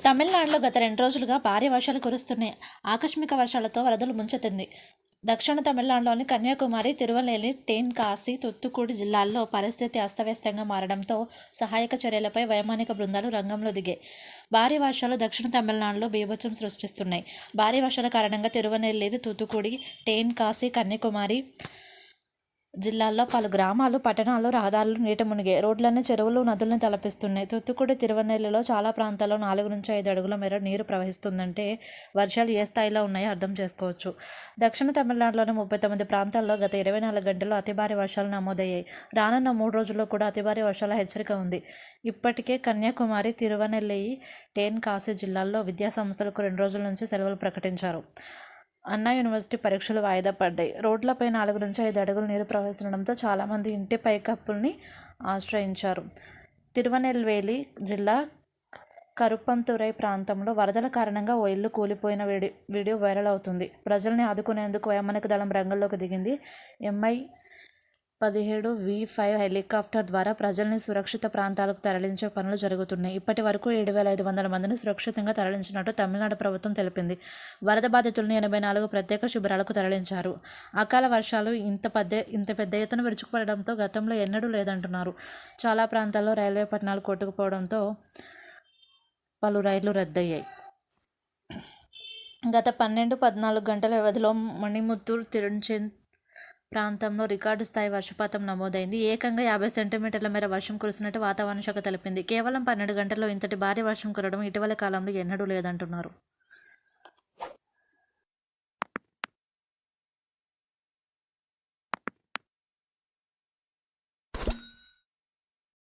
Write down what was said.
తమిళనాడులో గత 2 రోజులుగా భారీ వర్షాలు కురుస్తున్నాయి. ఆకస్మిక వర్షాలతో వరదలు ముంచెత్తింది. దక్షిణ తమిళనాడులోని కన్యాకుమారి, తిరువల్లేలి, టెన్కాసి, తూత్తుకుడి జిల్లాల్లో పరిస్థితి అస్తవ్యస్తంగా మారడంతో సహాయక చర్యలపై వైమానిక బృందాలు రంగంలో దిగాయి. భారీ వర్షాలు దక్షిణ తమిళనాడులో బీభత్సం సృష్టిస్తున్నాయి. భారీ వర్షాల కారణంగా తిరువనెల్వేలి, తూత్తుకుడి, టెన్కాసి, కన్యాకుమారి జిల్లాల్లో పలు గ్రామాలు, పట్టణాల్లో రహదారులు నీట మునిగాయి. రోడ్లన్నీ చెరువులు, నదుల్ని తలపిస్తున్నాయి. తూత్తుకుడి, తిరువనెల్వేలిలో చాలా ప్రాంతాల్లో 4 నుంచి 5 అడుగుల మేర నీరు ప్రవహిస్తుందంటే వర్షాలు ఏ స్థాయిలో ఉన్నాయో అర్థం చేసుకోవచ్చు. దక్షిణ తమిళనాడులోని 39 ప్రాంతాల్లో గత 24 గంటల్లో అతి భారీ వర్షాలు నమోదయ్యాయి. రానున్న 3 రోజుల్లో కూడా అతి భారీ వర్షాల హెచ్చరిక ఉంది. ఇప్పటికే కన్యాకుమారి, తిరువనెల్వేలి, టెన్కాసి జిల్లాల్లో విద్యాసంస్థలకు 2 రోజుల నుంచి సెలవులు ప్రకటించారు. అన్నా యూనివర్సిటీ పరీక్షలు వాయిదా పడ్డాయి. రోడ్లపై 4 నుంచి 5 అడుగుల నీరు ప్రవహిస్తుండడంతో చాలామంది ఇంటి పైకప్పుల్ని ఆశ్రయించారు. తిరువనెల్వేలి జిల్లా కరుప్పంతురై ప్రాంతంలో వరదల కారణంగా ఓ ఇల్లు కూలిపోయిన వీడియో వైరల్ అవుతుంది. ప్రజల్ని ఆదుకునేందుకు వైమానిక దళం రంగంలోకి దిగింది. MI-17V5 హెలికాప్టర్ ద్వారా ప్రజల్ని సురక్షిత ప్రాంతాలకు తరలించే పనులు జరుగుతున్నాయి. ఇప్పటి వరకు 7,500 మందిని సురక్షితంగా తరలించినట్టు తమిళనాడు ప్రభుత్వం తెలిపింది. వరద బాధితుల్ని 84 ప్రత్యేక శిబిరాలకు తరలించారు. అకాల వర్షాలు ఇంత పెద్ద ఎత్తున విరుచుకుపడడంతో గతంలో ఎన్నడూ లేదంటున్నారు. చాలా ప్రాంతాల్లో రైల్వే పట్టాలు కొట్టుకుపోవడంతో పలు రైళ్లు రద్దయ్యాయి. గత 12-14 గంటల వ్యవధిలో మణిముత్తూరు, తిరుచెంత్ ప్రాంతంలో రికార్డు స్థాయి వర్షపాతం నమోదైంది. ఏకంగా 50 సెంటీమీటర్ల మేర వర్షం కురిసినట్టు వాతావరణ శాఖ తెలిపింది. కేవలం 12 గంటల్లో ఇంతటి భారీ వర్షం కురవడం ఇటీవలి కాలంలో ఎన్నడూ లేదంటున్నారు.